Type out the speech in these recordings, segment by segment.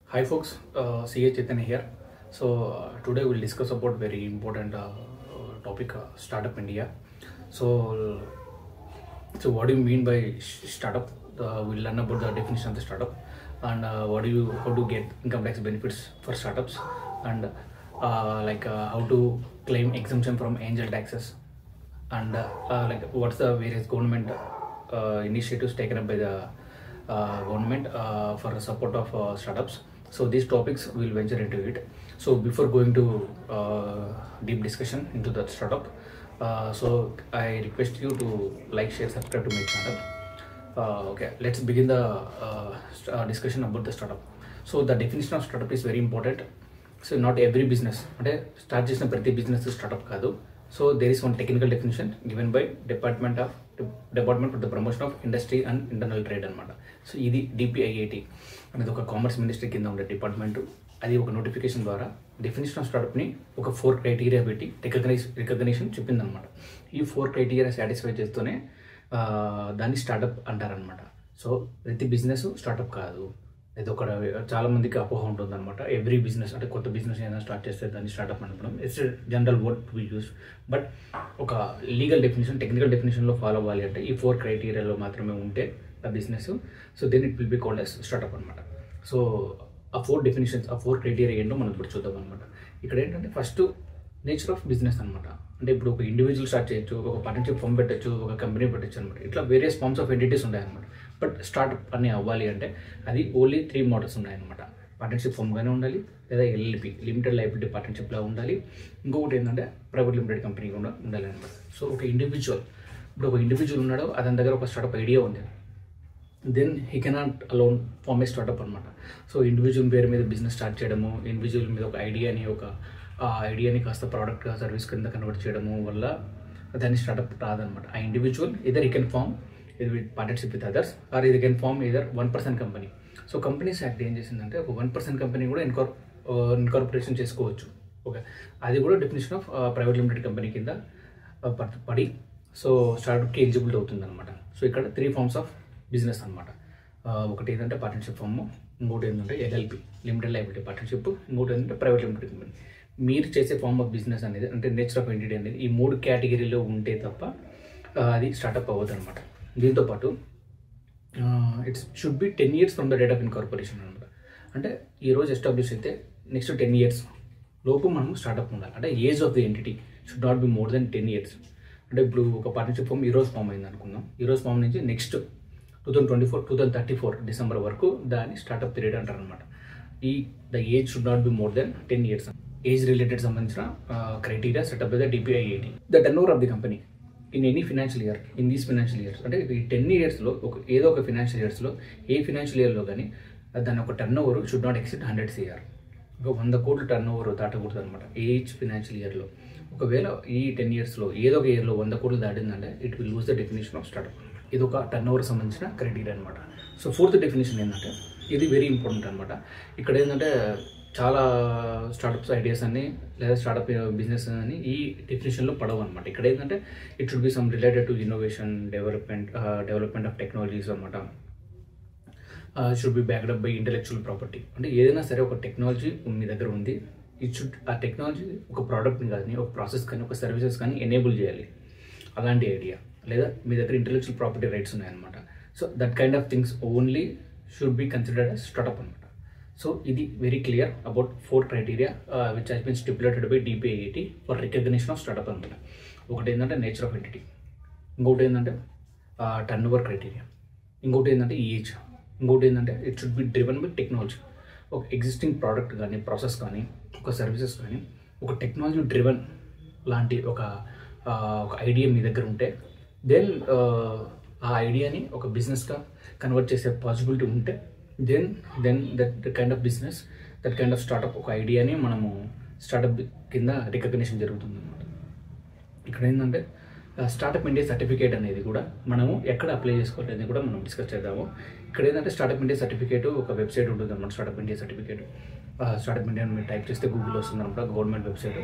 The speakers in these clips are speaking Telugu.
Hi folks, CA Chaitanya here. Today we'll discuss about very important topic, Startup India. So, so what do you mean by startup? We'll learn about the definition of the startup and how to get income tax benefits for startups and how to claim exemption from angel taxes and what's the various government initiatives taken up by the government for the support of startups. So these topics will venture into it. So before going to deep discussion into the startup, so I request you to like, share, subscribe to my channel. Okay, let's begin the discussion about the startup. So the definition of startup is very important. So not every business, start చేసిన ప్రతి business startup కాదు. So there is one technical definition given by Department for the Promotion of Industry and Internal Trade అన్నమాట. సో ఇది DPIIT అనేది ఒక కామర్స్ మినిస్ట్రీ కింద ఉండే డిపార్ట్మెంట్. అది ఒక నోటిఫికేషన్ ద్వారా డెఫినేషన్ ఆఫ్ స్టార్టప్ని ఒక 4 క్రైటీరియా పెట్టి రికగ్నిషన్ చెప్పిందనమాట. ఈ 4 క్రైటీరియా సాటిస్ఫై చేస్తూనే దాన్ని స్టార్టప్ అంటారనమాట. సో ప్రతి బిజినెస్ స్టార్టప్ కాదు. ఇది ఒక చాలా మందికి అపోహ ఉంటుంది అనమాట. ఎవ్రీ బిజినెస్ అంటే కొత్త బిజినెస్ ఏదైనా స్టార్ట్ చేస్తే దాన్ని స్టార్ట్అప్ అనడం it's general word to be use. But ఒక లీగల్ డెఫినేషన్, టెక్నికల్ డెఫినేషన్లో ఫాలో అవ్వాలి అంటే ఈ 4 క్రైటీరియాలో మాత్రమే ఉంటే ఆ business. So then it will be called as startup అనమాట. సో ఆ 4 డెఫినేషన్స్, ఆ 4 క్రైటీరియా ఏంటో మనం ఇప్పుడు చూద్దాం అనమాట. ఇక్కడ ఏంటంటే ఫస్ట్ నేచర్ ఆఫ్ బిజినెస్ అనమాట. అంటే ఇప్పుడు ఒక ఇండివిజువల్ స్టార్ట్ చేయొచ్చు, ఒక పార్ట్నర్షిప్ ఫామ్ పెట్టచ్చు, ఒక కంపెనీ పెట్టచ్చు అనమాట. ఇట్లా వేరియస్ ఫార్మ్స్ ఆఫ్ ఎంటిటీస్ ఉన్నాయన్నమాట. బట్ స్టార్ట్అప్ అని అవ్వాలి అంటే అది ఓన్లీ 3 మోడల్స్ ఉన్నాయన్నమాట. పార్ట్నర్షిప్ ఫామ్గానే ఉండాలి, లేదా ఎల్ఎల్పి లిమిటెడ్ లయబిలిటీ పార్ట్నర్షిప్లా ఉండాలి. ఇంకొకటి ఏంటంటే ప్రైవేట్ లిమిటెడ్ కంపెనీ కూడా ఉండాలి అనమాట. సో ఒక ఇండివిజువల్, ఇప్పుడు ఒక ఇండివిజువల్ ఉన్నాడో అతని దగ్గర ఒక స్టార్ట్అప్ ఐడియా ఉంది, then he cannot alone form a startup అనమాట. సో ఇండివిజువల్ పేరు మీద బిజినెస్ స్టార్ట్ చేయడము, ఇండివిజువల్ మీద ఒక ఐడియాని కాస్త ప్రోడక్ట్గా సర్వీస్ కింద కన్వర్ట్ చేయడము వల్ల దాన్ని స్టార్ట్అప్ రాదనమాట. ఆ ఇండివిజువల్ ఇదర్ ఈ కెన్ ఫార్మ్ ఇది with partnership with others or ఇది can form either 1% company. So companies act ఏం చేసిందంటే ఒక 1% కంపెనీ కూడా ఇన్కార్పొరేషన్ చేసుకోవచ్చు. ఓకే, అది కూడా definition of private limited company కింద పడి సో స్టార్ట్అప్కి ఎలిజిబుల్ అవుతుంది అనమాట. సో ఇక్కడ 3 ఫార్మ్స్ ఆఫ్ బిజినెస్ అనమాట. ఒకటి ఏంటంటే పార్ట్నర్షిప్ ఫామ్, ఇంకోటి ఏంటంటే ఎల్ఎల్పి లిమిటెడ్ లయబిలిటీ పార్ట్నర్షిప్, ఇంకోటి ఏంటంటే ప్రైవేట్ లిమిటెడ్ కంపెనీ. మీరు చేసే ఫార్మ్ ఆఫ్ బిజినెస్ అనేది అంటే నేచర్ ఆఫ్ ఎంటిటీ అనేది ఈ 3 కేటగిరీలో ఉంటే తప్ప అది స్టార్ట్అప్ అవ్వదు అనమాట. దీంతోపాటు it's should be 10 years from the date of incorporation అనమాట. అంటే ఈరోజు ఎస్టాబ్లిష్ అయితే నెక్స్ట్ 10 years లోపు మనం స్టార్ట్అప్ ఉండాలి. అంటే age of the entity should not be more than 10 years. అంటే ఇప్పుడు ఒక పార్ట్నర్షిప్ ఫామ్ ఈరోజు ఫామ్ అయింది అనుకుందాం. ఈరోజు ఫామ్ నుంచి నెక్స్ట్ 2034 డిసెంబర్ వరకు దాన్ని స్టార్ట్అప్ పీరియడ్ అంటారు అనమాట. The age should not be more than 10 years. Age related సంబంధించిన criteria set up by the DPIIT. The turnover of the company in any financial year, in these financial years, అంటే ఈ 10 yearsలో ఏదో ఒక ఫినాన్షియల్ ఇయర్స్లో ఏ ఫినాన్షియల్ ఇయర్లో కానీ దాని ఒక turn over should not exceed 100 crore. ఒక 100 crore టర్న్ ఓవర్ దాటకూడదు అనమాట ఈచ్ ఫినాన్షియల్ ఇయర్లో. ఒకవేళ ఈ 10 yearsలో ఏదో ఒక ఇయర్లో 100 crore దాటిందంటే it will lose the definition of startup. ఇది ఒక టర్న్ ఓవర్ సంబంధించిన క్రైటీరియా అనమాట. సో 4th డెఫినేషన్ ఏంటంటే ఇది వెరీ ఇంపార్టెంట్ అనమాట. ఇక్కడ ఏంటంటే చాలా స్టార్టప్స్ ఐడియాస్ అన్ని లేదా స్టార్టప్ బిజినెస్ అని ఈ డెఫినేషన్లో పడవు అనమాట. ఇక్కడ ఏంటంటే it should be some related to innovation, development of technologies అనమాట. Should be backed up by intellectual property. అంటే ఏదైనా సరే ఒక టెక్నాలజీ మీ దగ్గర ఉంది, ఆ టెక్నాలజీ ఒక ప్రోడక్ట్ని కానీ, ఒక ప్రాసెస్ కానీ, ఒక సర్వీసెస్ కానీ ఎనేబుల్ చేయాలి, అలాంటి ఐడియా. లేదా మీ దగ్గర ఇంటెలెక్చువల్ ప్రాపర్టీ రైట్స్ ఉన్నాయన్నమాట. So that kind of things only should be considered as startup అనమాట. సో ఇది very clear about 4 criteria which has been stipulated by DPIIT for recognition of startup అనమాట. ఒకటి ఏంటంటే నేచర్ ఆఫ్ ఎంటిటీ, ఇంకోటి ఏంటంటే టర్న్ ఓవర్ క్రైటీరియా, ఇంకోటి ఏంటంటే ఏజ్, ఇంకోటి ఏంటంటే it should B driven by technology. ఒక ఎగ్జిస్టింగ్ ప్రోడక్ట్ కానీ, ప్రాసెస్ కానీ, ఒక సర్వీసెస్ కానీ, ఒక టెక్నాలజీ డ్రివన్ లాంటి ఒక ఐడియా మీ దగ్గర ఉంటే దెన్ ఆ ఐడియాని ఒక బిజినెస్గా కన్వర్ట్ చేసే పాసిబిలిటీ ఉంటే then that kind of business, that kind of startup, ఒక ఐడియాని మనము స్టార్ట్అప్ కింద రికగ్నిషన్ జరుగుతుంది అనమాట. ఇక్కడ ఏంటంటే స్టార్ట్అప్ ఇండియా సర్టిఫికేట్ అనేది కూడా మనము ఎక్కడ అప్లై చేసుకోవాలి అనేది కూడా మనం డిస్కస్ చేద్దాము. ఇక్కడ ఏంటంటే స్టార్ట్అప్ ఇండియా సర్టిఫికేట్ ఒక వెబ్సైట్ ఉంటుంది అనమాట. Startup India certificate, startup India మీరు టైప్ చేస్తే గూగుల్లో వస్తుంది అనమాట, గవర్నమెంట్ వెబ్సైట్.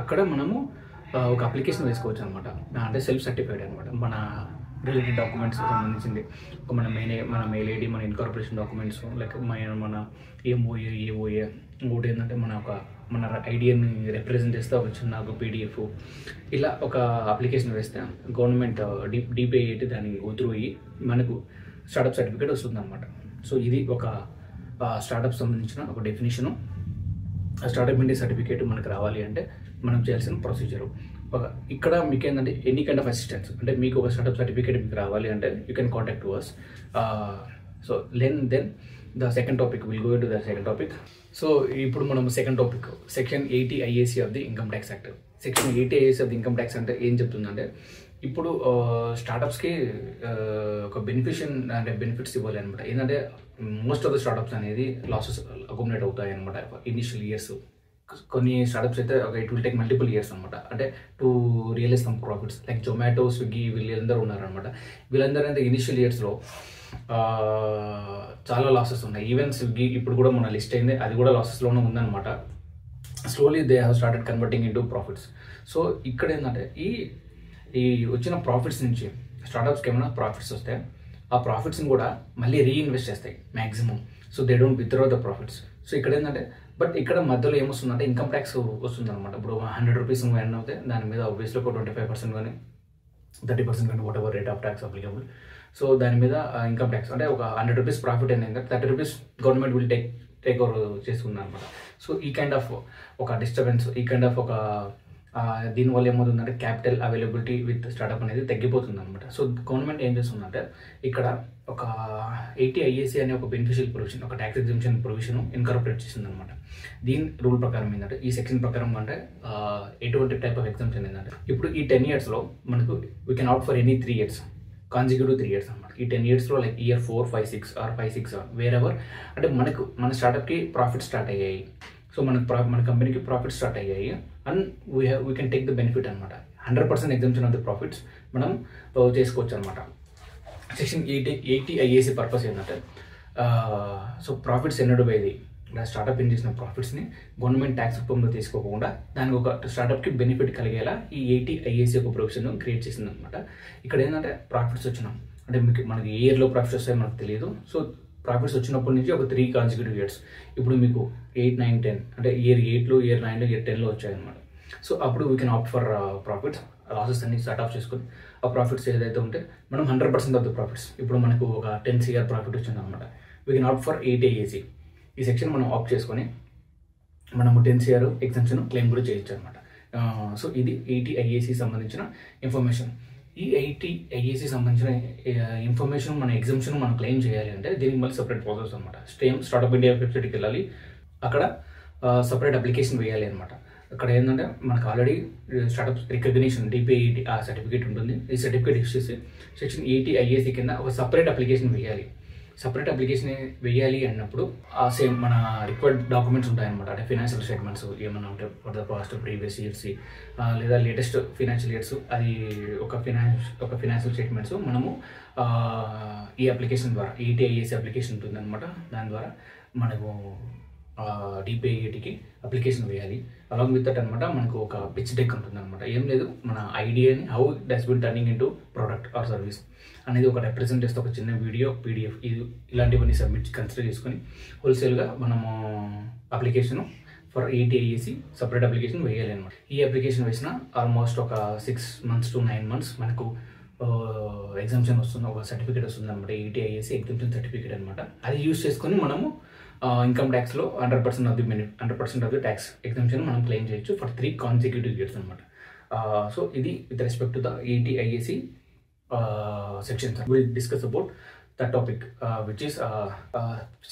అక్కడ మనము ఒక అప్లికేషన్ వేసుకోవచ్చు అనమాట. అంటే సెల్ఫ్ సర్టిఫైడ్ అనమాట. మన రిలేటెడ్ డాక్యుమెంట్స్ సంబంధించింది. ఒక మన మెయిల్ ఐడి, మన ఇన్కార్పొరేషన్ డాక్యుమెంట్స్, లైక్ మన ఎంఓఏ, ఏఓఏ, ఇంకోటి ఏంటంటే మన ఐడియాని రిప్రజెంట్ చేస్తే ఒక చిన్న పీడిఎఫ్, ఇలా ఒక అప్లికేషన్ వేస్తే గవర్నమెంట్ డిపిఐటి దాన్ని ఉతురుయి మనకు స్టార్టప్ సర్టిఫికేట్ వస్తుంది అనమాట. సో ఇది ఒక స్టార్టప్ సంబంధించిన ఒక డెఫినేషను. స్టార్టప్ ఇండియా సర్టిఫికేట్ మనకు రావాలి అంటే మనం చేయాల్సిన ప్రొసీజరు. ఇక్కడ మీకు ఏంటంటే ఎనీ కైండ్ ఆఫ్ అసిస్టెన్స్, అంటే మీకు ఒక స్టార్టప్ సర్టిఫికేట్ మీకు రావాలి అంటే you can contact to us. So then the second topic will go to the second topic. So ఇప్పుడు మనం second topic section 80 IAC of the income tax act. Section 80 IAC of the income tax అంటే ఏం చెప్తుందంటే, ఇప్పుడు స్టార్టప్స్కి ఒక బెనిఫిట్స్ ఇవ్వాలి అనమాట. ఏంటంటే మోస్ట్ ఆఫ్ ద స్టార్టప్స్ అనేది లాసెస్ అకామిడేట్ అవుతాయి అనమాట ఇనిషియల్ ఇయర్స్. కొన్ని స్టార్టప్స్ అయితే it will take multiple years అనమాట, అంటే to realise some profits. Like Zomato, Swiggy వీళ్ళందరూ ఉన్నారనమాట. వీళ్ళందరూ అయితే ఇనిషియల్ ఇయర్స్లో చాలా లాసెస్ ఉన్నాయి. ఈవెన్ స్విగ్గీ ఇప్పుడు కూడా మన లిస్ట్ అయింది, అది కూడా లాసెస్లోనే ఉందన్నమాట. Slowly they have started converting in to profits. So ఇక్కడ ఏంటంటే ఈ వచ్చిన ప్రాఫిట్స్ నుంచి స్టార్టప్స్కి ఏమైనా ప్రాఫిట్స్ వస్తే ఆ ప్రాఫిట్స్ని కూడా మళ్ళీ రీఇన్వెస్ట్ చేస్తాయి maximum. So they don't withdraw the profits. So ఇక్కడ ఏంటంటే బట్ ఇక్కడ మధ్యలో ఏమొస్తుందంటే ఇన్కమ్ ట్యాక్స్ వస్తుంది అనమాట. ఇప్పుడు 100 రూపీస్ ఎర్న్ అవుతాయి, దాని మీద ఆబ్వియస్లీ ఒక 25% కానీ 30% కానీ what ever rate of tax applicable. So దాని మీద ఇన్కమ్ ట్యాక్స్ అంటే ఒక 100 రూపీస్ ప్రాఫిట్ అనేది 30 rupees government will take over చేసుకుంది అనమాట. సో ఈ కైండ్ ఆఫ్ ఒక డిస్టర్బెన్స్, ఈ కైండ్ ఆఫ్ ఒక దీనివల్ల ఏమవుతుందంటే క్యాపిటల్ అవైలబిలిటీ విత్ స్టార్టప్ అనేది తగ్గిపోతుంది అనమాట. సో గవర్నమెంట్ ఏం చేస్తుందంటే ఇక్కడ ఒక 80 IAC అనే ఒక బెనిఫిషియల్ ప్రొవిజన్, ఒక ట్యాక్స్ ఎగ్జంప్షన్ ప్రొవిజన్ ఇన్కార్పొరేట్ చేసింది అనమాట. దీని రూల్ ప్రకారం ఏంటంటే, ఈ సెక్షన్ ప్రకారం అంటే ఎటువంటి టైప్ ఆఫ్ ఎగ్జంప్షన్ ఏంటంటే, ఇప్పుడు ఈ 10 yearsలో మనకు we can out for any 3 years, consecutive 3 years అనమాట. ఈ 10 yearsలో లైక్ ఇయర్ 4, 5, 6 ఆర్ 5, 6 వేరెవర్ అంటే మన స్టార్టప్కి ప్రాఫిట్ స్టార్ట్ అయ్యాయి. సో మన కంపెనీకి ప్రాఫిట్ స్టార్ట్ అయ్యాయి and we can take the benefit అనమాట. 100% ఎగ్జంప్షన్ ఆఫ్ ద ప్రాఫిట్స్ మనం చేసుకోవచ్చు అనమాట. సెక్షన్ 80 IAC పర్పస్ ఏంటంటే, సో ప్రాఫిట్స్ ఎన్నడూ పోయేది స్టార్టప్ ఏం చేసిన ప్రాఫిట్స్ని గవర్నమెంట్ ట్యాక్స్ రూపంలో తీసుకోకుండా దానికి ఒక స్టార్టప్కి బెనిఫిట్ కలిగేలా ఈ 80 IAC ఒక ప్రొవిజన్ క్రియేట్ చేసింది అనమాట. ఇక్కడ ఏంటంటే ప్రాఫిట్స్ వచ్చినాం అంటే మనకి ఏ ఇయర్లో ప్రాఫిట్స్ వస్తాయో మనకు తెలియదు. సో ప్రాఫిట్స్ వచ్చినప్పటి నుంచి ఒక 3 కాన్సిక్యూటివ్ ఇయర్స్, ఇప్పుడు మీకు 8, 9, 10 అంటే ఇయర్ 8లో, ఇయర్ 9లో, ఇయర్ 10లో వచ్చాయన్నమాట. సో అప్పుడు we can opt for profits. Losses అన్ని స్టార్ట్ ఆఫ్ చేసుకుని ఆ ప్రాఫిట్స్ ఏదైతే ఉంటే మనం 100% ఆఫ్ ద ప్రాఫిట్స్, ఇప్పుడు మనకు ఒక 10 CR ప్రాఫిట్ వచ్చింది అనమాట, we can opt for 80 IAC. ఈ సెక్షన్ మనం ఆప్ట్ చేసుకొని మనము 10 CR ఎగ్జంప్షన్ క్లెయిమ్ కూడా చేయొచ్చు అనమాట. సో ఇది 80 IAC సంబంధించిన ఇన్ఫర్మేషన్. ఈ 80 IAC సంబంధించిన ఇన్ఫర్మేషన్ మన ఎగ్జంప్షన్ మనం క్లెయిమ్ చేయాలి అంటే దీనికి మళ్ళీ సపరేట్ ప్రాసెస్ అనమాట. స్టార్టప్ ఇండియా వెబ్సైట్కి వెళ్ళాలి, అక్కడ సపరేట్ అప్లికేషన్ వేయాలి అనమాట. అక్కడ ఏంటంటే మనకు ఆల్రెడీ స్టార్టప్ రికగ్నిషన్ డిపిఐటి ఆ సర్టిఫికేట్ ఉంటుంది. ఈ సర్టిఫికేట్ ఇచ్చేసి సెక్షన్ 80 IAC కింద ఒక సపరేట్ అప్లికేషన్ వేయాలి. సపరేట్ అప్లికేషన్ వేయాలి అన్నప్పుడు ఆ సేమ్ మన రిక్వైర్డ్ డాక్యుమెంట్స్ ఉంటాయన్నమాట. అంటే ఫినాన్షియల్ స్టేట్మెంట్స్ ఏమన్నా ఉంటే for the past previous years లేదా లేటెస్ట్ ఫినాన్షియల్ ఇయర్స్, అది ఒక ఫినాన్షియల్ స్టేట్మెంట్స్ మనము ఈ అప్లికేషన్ ద్వారా 80 IAC అప్లికేషన్ ఉంటుందన్నమాట. దాని ద్వారా మనము డిపిఐటికి అప్లికేషన్ వేయాలి. అలాంగ్ విత్ దట్ అనమాట మనకు ఒక పిచ్ డెక్ ఉంటుంది అనమాట. ఏం లేదు, మన ఐడియాని how it has been turning into product or service అనేది ఒక రిప్రజెంట్ చేస్తే ఒక చిన్న వీడియో, PDF ఇలాంటివన్నీ కన్సిడర్ చేసుకొని హోల్సేల్గా మనము application for 80 IAC separate application వేయాలి అనమాట. ఈ అప్లికేషన్ వేసిన ఆల్మోస్ట్ ఒక 6 months to 9 months మనకు ఎగ్జామ్షన్ వస్తుంది, ఒక సర్టిఫికేట్ వస్తుంది అనమాట. 80 IAC ఎగ్జామ్షన్ సర్టిఫికేట్ అనమాట. అది యూజ్ చేసుకొని మనము ఇన్కమ్ ట్యాక్స్లో 100% ఆఫ్ ది ట్యాక్స్ ఎగ్జామ్షన్ మనం క్లెయిమ్ చేయొచ్చు ఫర్ 3 కాన్సిక్యూటివ్ ఇయర్స్ అనమాట. సో ఇది with respect to the 80 IAC sections. We'll discuss about that topic which is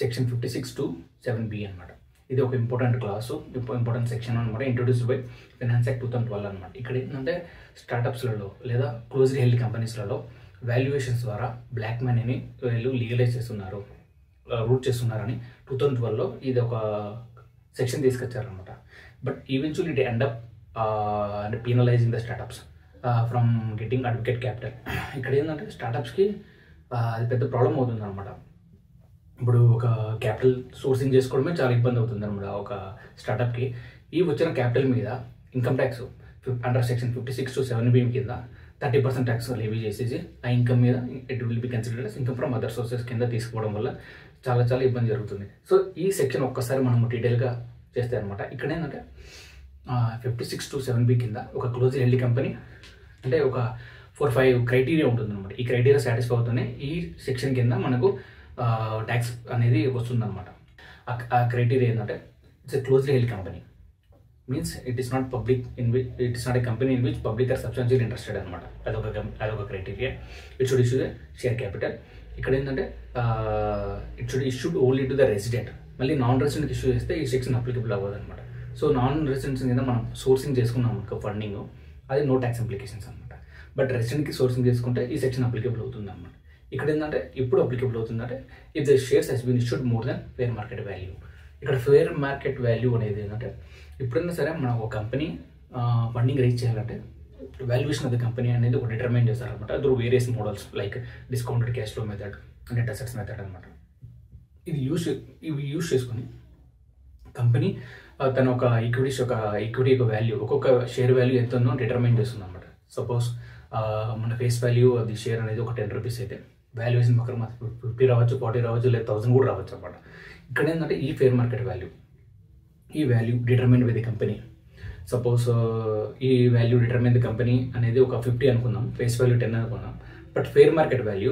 section 56 to 7B అనమాట. ఇది ఒక ఇంపార్టెంట్ క్లాసు, ఇంపార్టెంట్ సెక్షన్ అనమాట, ఇంట్రొడ్యూస్డ్ బై ఫైనాన్స్ యాక్ట్ 2012 అనమాట. ఇక్కడ ఏంటంటే స్టార్టప్స్లలో లేదా క్లోజ్లీ హెల్డ్ కంపెనీస్లలో వాల్యుయేషన్స్ ద్వారా బ్లాక్ మనీని వీళ్ళు లీగలైజ్ చేస్తున్నారు, రూట్ చేస్తున్నారని 2012లో ఇది ఒక సెక్షన్ తీసుకొచ్చారనమాట. But eventually it end up అంటే penalising the startups from getting adequate capital. ఇక్కడ ఏంటంటే స్టార్టప్స్కి అది పెద్ద ప్రాబ్లం అవుతుంది అనమాట. ఇప్పుడు ఒక క్యాపిటల్ సోర్సింగ్ చేసుకోవడమే చాలా ఇబ్బంది అవుతుంది అనమాట ఒక స్టార్టప్కి. ఈ వచ్చిన క్యాపిటల్ మీద income tax under section 56 to 7B కింద 30% ట్యాక్స్ లెవీ చేసేసి ఆ ఇన్కమ్ మీద it will be considered as income from other sources కింద తీసుకోవడం వల్ల చాలా ఇబ్బంది జరుగుతుంది. సో ఈ సెక్షన్ ఒక్కసారి మనం డీటెయిల్గా చేస్తే అనమాట, ఇక్కడ ఏంటంటే 56(2)(7)(b) కింద ఒక క్లోజ్లీ హెల్డ్ కంపెనీ అంటే ఒక 4-5 క్రైటీరియా ఉంటుంది అనమాట. ఈ క్రైటీరియా సాటిస్ఫై అవుతూనే ఈ సెక్షన్ కింద మనకు ట్యాక్స్ అనేది వస్తుందన్నమాట. ఆ క్రైటీరియా ఏంటంటే it's a closely held company, means it is not public it is not a company in which public are substantial interested అనమాట. అదొక criteria. It should issue the share capital. ఇక్కడ ఏంటంటే it should issued only to the resident. మళ్ళీ నాన్ రెసిడెంట్కి ఇష్యూ చేస్తే ఈ సెక్షన్ అప్లికబుల్ అవ్వదు అనమాట. సో నాన్ రెసిడెంట్స్ కింద మనం సోర్సింగ్ చేసుకున్నాం అనుకో ఫండింగ్, అది నో ట్యాక్స్ ఇంప్లికేషన్స్ అనమాట. బట్ రెసిడెంట్కి సోర్సింగ్ చేసుకుంటే ఈ సెక్షన్ అప్లికబుల్ అవుతుంది అనమాట. ఇక్కడ ఏంటంటే ఇప్పుడు అప్లికబుల్ అవుతుందంటే if the shares has been issued more than fair market value. ఇక్కడ ఫేర్ మార్కెట్ వాల్యూ అనేది ఏంటంటే ఎప్పుడైనా సరే మనం ఒక కంపెనీ ఫండింగ్ రీచ్ చేయాలంటే వాల్యుయేషన్ ఆఫ్ ద కంపెనీ అనేది ఒక డిటర్మైన్ చేస్తారనమాట through various models like discounted cash flow method, net assets method అనమాట. ఇవి యూజ్ చేసుకొని కంపెనీ తన ఒక ఈక్విటీ యొక్క వాల్యూ, ఒక్కొక్క షేర్ వాల్యూ ఎంత ఉందో డిటర్మైన్ చేస్తుంది అనమాట. సపోజ్ మన ఫేస్ వాల్యూ అది షేర్ అనేది ఒక 10 రూపీస్ అయితే వాల్యుయేషన్ ప్రకారం 50 రావచ్చు, 40 రావచ్చు, లేదా 1000 కూడా రావచ్చు అనమాట. ఇక్కడ ఏంటంటే ఈ ఫేర్ మార్కెట్ వాల్యూ, ఈ value determine by the company. Suppose ఈ వాల్యూ డిటర్మైన్ ది కంపెనీ అనేది ఒక 50 అనుకుందాం, ఫేస్ వాల్యూ 10 అనుకుందాం, బట్ ఫేర్ మార్కెట్ వాల్యూ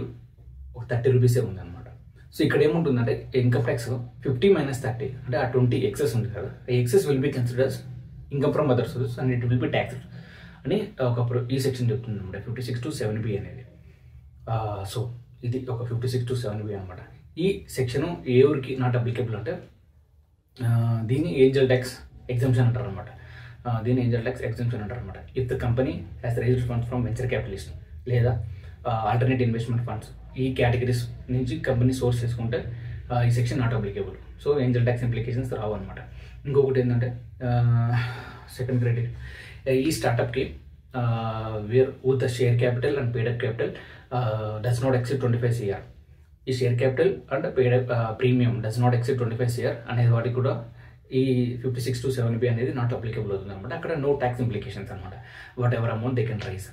ఒక 30 రూపీసే ఉంది అనమాట. సో ఇక్కడ ఏముంటుందంటే ఇన్కమ్ ట్యాక్స్ 50 - 30 అంటే ఆ 20 ఎక్సెస్ ఉంది కదా, ఆ excess will be considers income from other sources and it will B taxed అని ఒకప్పుడు ఈ సెక్షన్ చెప్తుంది అనమాట, 56(2)(7)(b) అనేది. సో ఇది ఒక 56(2)(7)(b) అనమాట. ఈ సెక్షన్ ఏ ఊరికి నాట్ అప్లికబుల్ అంటే దీన్ని ఏంజల్ ట్యాక్స్ ఎగ్జంప్షన్ అంటారు అనమాట. If the company has raised funds from venture capitalist లేదా ఆల్టర్నేట్ ఇన్వెస్ట్మెంట్ ఫండ్స్, ఈ కేటగిరీస్ నుంచి కంపెనీ సోర్స్ చేసుకుంటే ఈ section not applicable. So angel tax implications రావు అనమాట. ఇంకొకటి ఏంటంటే సెకండ్ క్రైటీరియా, ఈ స్టార్టప్కి where with the share capital and paid up capital does not exceed 25 CR. ఈ share capital and paid up premium does not exceed 25 CR అనేది వాటికి కూడా ఈ 56(2)(7)(b) అనేది నాట్ అప్లికబుల్ అవుతుంది అనమాట. అక్కడ నో ట్యాక్స్ ఇంప్లికేషన్స్ అనమాట. Whatever amount they can raise.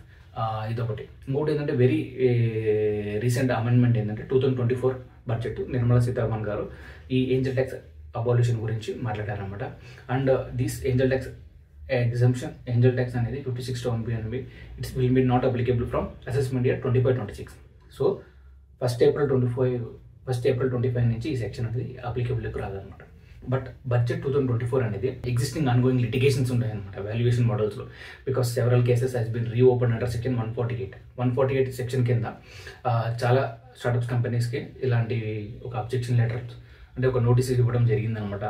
ఇదొకటి. ఇంకొకటి ఏంటంటే వెరీ రీసెంట్ అమెండ్మెంట్ ఏంటంటే 2024 బడ్జెట్ నిర్మలా సీతారామన్ గారు ఈ ఏంజల్ ట్యాక్స్ అబాల్యూషన్ గురించి మాట్లాడారనమాట. And this angel tax exemption, angel tax అనేది 56(2)(b) అనేది it's will be not applicable from assessment year 25-26. So 1st April 25 నుంచి ఈ సెక్షన్ అనేది అప్లికబుల్కి రాదనమాట. బట్ బడ్జెట్ 2024 అనేది ఎగ్జిస్టింగ్ ఆన్గోయింగ్ లిటిగేషన్స్ ఉంటాయన్నమాట వాల్యుయేషన్ మోడల్స్లో, because several cases has been reopen under section 148 section కింద చాలా స్టార్టప్స్ కంపెనీస్కి ఇలాంటి ఒక అబ్జెక్షన్ లెటర్ అంటే ఒక నోటీస్ ఇవ్వడం జరిగిందనమాట.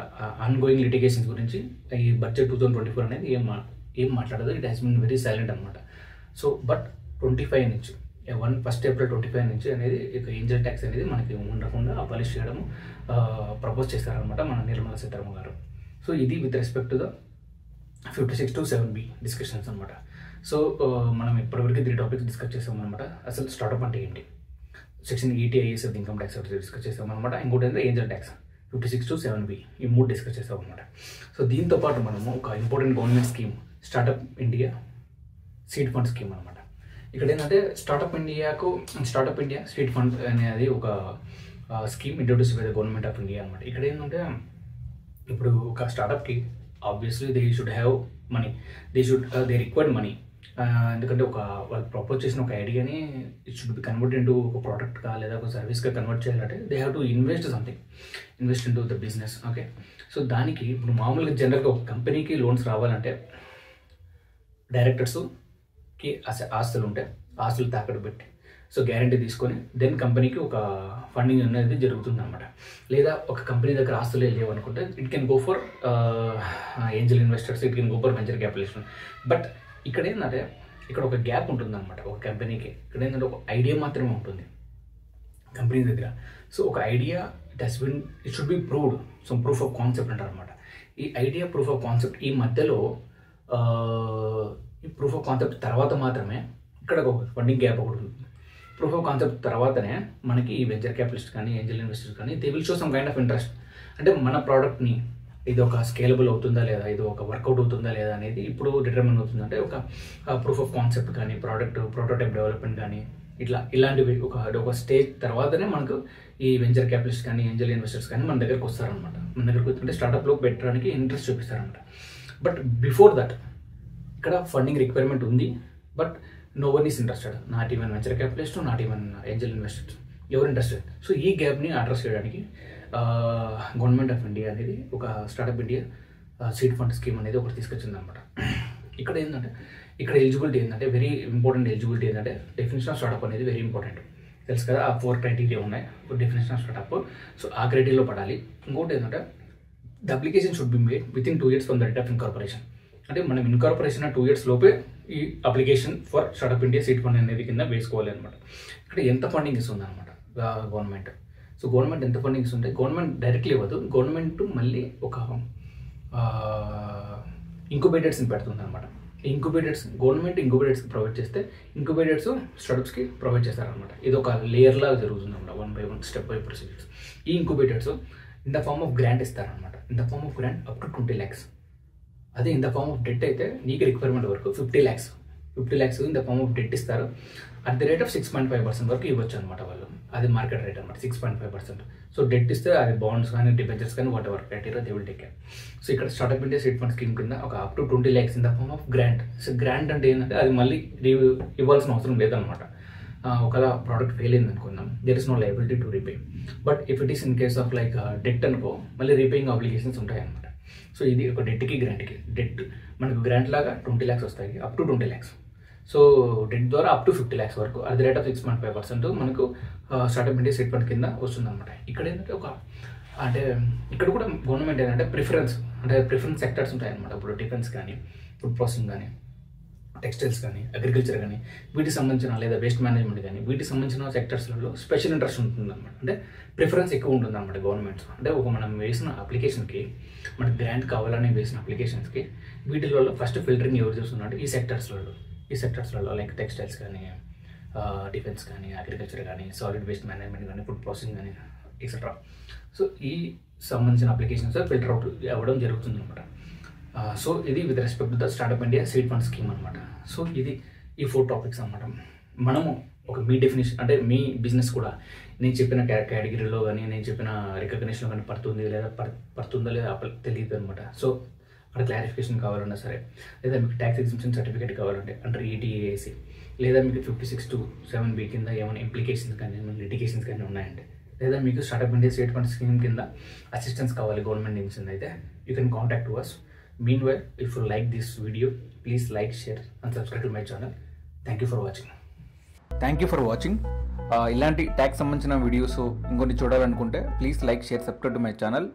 ఆన్గోయింగ్ లిటిగేషన్స్ గురించి ఈ బడ్జెట్ 2024 అనేది ఏం మాట్లాడదు. It has been very silent అనమాట. సో బట్ 25 నుంచి 1st April 25 నుంచి అనేది ఇక ఏంజల్ ట్యాక్స్ అనేది మనకి ఉండకుండా అబాలిష్ చేయడం ప్రపోజ్ చేస్తారనమాట మన నిర్మలా సీతారామన్ గారు. సో ఇది with respect to the 56(2)(7)(b) discussions అనమాట. సో మనం ఇప్పటివరకు 3 టాపిక్స్ డిస్కస్ చేసాం అనమాట. అసలు స్టార్టప్ అంటే ఏంటి, section ETIS income tax discuss చేసాం అనమాట. ఇంకోటి అంటే ఏంజల్ ట్యాక్స్ 56(2)(7)(b) ఈ 3 డిస్కస్ చేసాం అనమాట. సో దీంతో పాటు మనము ఒక important government scheme startup India seed fund scheme అనమాట. ఇక్కడ ఏంటంటే స్టార్టప్ ఇండియా సీడ్ ఫండ్ అనేది ఒక scheme introduce by the government of India అనమాట. ఇక్కడ ఏంటంటే ఇప్పుడు ఒక స్టార్టప్కి obviously they should have money, they required money. ఎందుకంటే వాళ్ళు ప్రపోజ్ చేసిన ఒక ఐడియాని it should be convert into ఒక ప్రోడక్ట్గా లేదా ఒక సర్వీస్గా కన్వర్ట్ చేయాలంటే they have to invest into the business. Okay, so దానికి ఇప్పుడు మామూలుగా జనరల్గా ఒక కంపెనీకి లోన్స్ రావాలంటే డైరెక్టర్స్కి ఆస్తులు ఉంటాయి, ఆస్తులు తాకట్టు పెట్టి సో గ్యారంటీ తీసుకొని దెన్ కంపెనీకి ఒక ఫండింగ్ అనేది జరుగుతుంది అనమాట. లేదా ఒక కంపెనీ దగ్గర ఆస్తులే లేవు అనుకుంటే it can go for Angel investors, it can go for venture capitalist. But ఇక్కడ ఏంటంటే ఇక్కడ ఒక గ్యాప్ ఉంటుంది అనమాట ఒక కంపెనీకి. ఇక్కడ ఏంటంటే ఒక ఐడియా మాత్రమే ఉంటుంది కంపెనీ దగ్గర. సో ఒక idea it should B proved, so proof of concept అంటారు అనమాట. ఈ ఐడియా ప్రూఫ్ ఆఫ్ కాన్సెప్ట్ ఈ మధ్యలో ఈ ప్రూఫ్ ఆఫ్ కాన్సెప్ట్ తర్వాత మాత్రమే ఇక్కడ ఒక ఫండింగ్ గ్యాప్ ఒకటి ఉంటుంది. ప్రూఫ్ ఆఫ్ కాన్సెప్ట్ తర్వాతనే మనకి ఈ వెంచర్ క్యాపిటలిస్ట్ కానీ ఏంజల్ ఇన్వెస్టర్స్ కానీ they will show some kind of interest. అంటే మన ప్రోడక్ట్ని ఇది ఒక స్కేలబుల్ అవుతుందా లేదా, ఇది ఒక వర్కౌట్ అవుతుందా లేదా అనేది ఇప్పుడు డిటర్మిన్ అవుతుందంటే ఒక ప్రూఫ్ ఆఫ్ కాన్సెప్ట్ కానీ ప్రోటోటైప్ డెవలప్మెంట్ కానీ ఇలాంటివి ఒక స్టేజ్ తర్వాతనే మనకు ఈ వెంచర్ క్యాపిటలిస్ట్ కానీ ఏంజల్ ఇన్వెస్టర్స్ కానీ మన దగ్గరకు వస్తారనమాట. మన దగ్గరకు వచ్చింటే స్టార్టప్లో పెట్టడానికి ఇంట్రెస్ట్ చూపిస్తారనమాట. బట్ బిఫోర్ దట్ ఇక్కడ ఫండింగ్ రిక్వైర్మెంట్ ఉంది, but no one is interested, not even venture capitalist, not even angel investors, ఎవరు ఇంట్రెస్టెడ్. సో ఈ గ్యాప్ని అడ్రస్ చేయడానికి గవర్నమెంట్ ఆఫ్ ఇండియా అనేది ఒక startup India seed fund scheme అనేది ఒకటి తీసుకొచ్చింది అనమాట. ఇక్కడ ఎలిజిబిలిటీ ఏంటంటే వెరీ ఇంపార్టెంట్ ఎలిజిబిలిటీ ఏంటంటే డెఫినేషన్ ఆఫ్ స్టార్టప్ అనేది వెరీ ఇంపార్టెంట్. తెలుసు కదా, ఆ 4 క్రైటీరియా ఉన్నాయి డెఫినేషన్ ఆఫ్ స్టార్టప్. సో ఆ క్రైటీరియాలో పడాలి. ఇంకోటి ఏంటంటే the application should be made within 2 years from the date of incorporation. అంటే మనం ఇన్కార్పొరేషన్ 2 years లోపే ఈ application for startup India seed fund అనేది కింద వేసుకోవాలి అనమాట. ఇక్కడ ఎంత ఫండింగ్ ఇస్తుంది అనమాట గవర్నమెంట్. సో గవర్నమెంట్ ఎంత ఫండింగ్ ఇస్తుంటే గవర్నమెంట్ డైరెక్ట్లీ ఇవ్వదు, గవర్నమెంట్ మళ్ళీ ఒక ఇంక్యుబేటర్స్ని పెడుతుంది అనమాట. గవర్నమెంట్ ఇంక్యుబేటర్స్కి ప్రొవైడ్ చేస్తే ఇంక్యుబేటర్స్ స్టార్టప్స్కి ప్రొవైడ్ చేస్తారనమాట. ఇది ఒక లేయర్ లాగా జరుగుతుంది అనమాట, 1 by 1 స్టెప్ బై ప్రొసీజర్స్. ఈ incubators in the form of grant ఇస్తారనమాట. In the form of grant up to 20 lakhs. అదే in the form of debt అయితే నీకు రిక్వైర్మెంట్ వరకు 50 lakhs in the form of debt ఇస్తారు. అట్ ది రేట్ ఆఫ్ 6.5% వరకు ఇవ్వచ్చు అనమాట వాళ్ళు. అది మార్కెట్ రేట్ అనమాట, 6.5%. సో డెట్ ఇస్తే అది బాండ్స్ కానీ డిబెంచర్స్ కానీ whatever criteria they will take care. So ఇక్కడ startup India seed fund scheme కింద ఒక up to 20 lakhs in the form of grant. So grant అంటే ఏంటంటే అది మళ్ళీ ఇవ్వాల్సిన అవసరం లేదనమాట. ఒకవేళ ప్రోడక్ట్ ఫెయిల్ అయింది అనుకుందాం, there is no liability to repay. But if it is in case of like debt అనుకో, మళ్ళీ రీపేయింగ్ అబ్లిగేషన్స్ ఉంటాయి అనమాట. సో ఇది ఒక డెట్కి గ్రాంట్కి. డెట్ మనకు గ్రాంట్ లాగా 20 lakhs వస్తాయి, up to 20 lakhs. So det ద్వారా అప్ టు 50 lakhs వరకు అట్ ది రేట్ ఆఫ్ 6.5% మనకు స్టార్టప్ ఇండియా సీడ్ ఫండ్ కింద వస్తుంది అనమాట. ఇక్కడ ఏంటంటే ఇక్కడ కూడా గవర్నమెంట్ ఏంటంటే ప్రిఫరెన్స్ సెక్టర్స్ ఉంటాయన్నమాట. ఇప్పుడు డిఫెన్స్ కానీ, ఫుడ్ ప్రాసెసింగ్ కానీ, టెక్స్టైల్స్ కానీ, అగ్రికల్చర్ కానీ, వీటికి సంబంధించిన లేదా వేస్ట్ మేనేజ్మెంట్ కానీ వీటికి సంబంధించిన సెక్టర్స్లలో స్పెషల్ ఇంట్రెస్ట్ ఉంటుందన్నమాట. అంటే ప్రిఫరెన్స్ ఎక్కువ ఉంటుంది అనమాట గవర్నమెంట్స్. అంటే మనం వేసిన అప్లికేషన్కి, మనకి గ్రాంట్ కావాలని వేసిన అప్లికేషన్స్కి వీటిలలో ఫస్ట్ ఫిల్టరింగ్ ఎవరు చేస్తున్నట్టు ఈ సెక్టర్స్లలో లైక్ టెక్స్టైల్స్ కానీ, డిఫెన్స్ కానీ, అగ్రికల్చర్ కానీ, సాలిడ్ వేస్ట్ మేనేజ్మెంట్ కానీ, ఫుడ్ ప్రాసెసింగ్ కానీ ఎక్సెట్రా. సో ఈ సంబంధించిన అప్లికేషన్స్ ఫిల్టర్ అవుట్ అవ్వడం జరుగుతుంది అనమాట. సో ఇది with respect to the startup India seed fund scheme అనమాట. సో ఇది ఈ 4 topics అనమాట. మనము ఒక మీ డెఫినేషన్ అంటే మీ బిజినెస్ కూడా నేను చెప్పిన కేటగిరీలో కానీ నేను చెప్పిన రికగ్నిషన్ కానీ పడుతుందా లేదా తెలియదు అనమాట. సో అక్కడ క్లారిఫికేషన్ కావాలన్నా సరే, లేదా మీకు ట్యాక్స్ ఎగ్జంప్షన్ సర్టిఫికేట్ కావాలంటే అండర్ ETAC, లేదా మీకు 56(7)(b) కింద ఏమైనా ఇంప్లికేషన్స్ కానీ ఏమైనా లిటిగేషన్స్ కానీ ఉన్నాయంటే, లేదా మీకు startup India seed fund scheme కింద అసిస్టెన్స్ కావాలి గవర్నమెంట్ నుంచి అయితే you can contact to us. Meanwhile, if you like this video, please like, share and subscribe to my channel. Thank you for watching. ఇలాంటి ట్యాక్స్ సంబంధించిన వీడియోస్ ఇంకొన్ని చూడాలనుకుంటే please like, share, subscribe to my channel.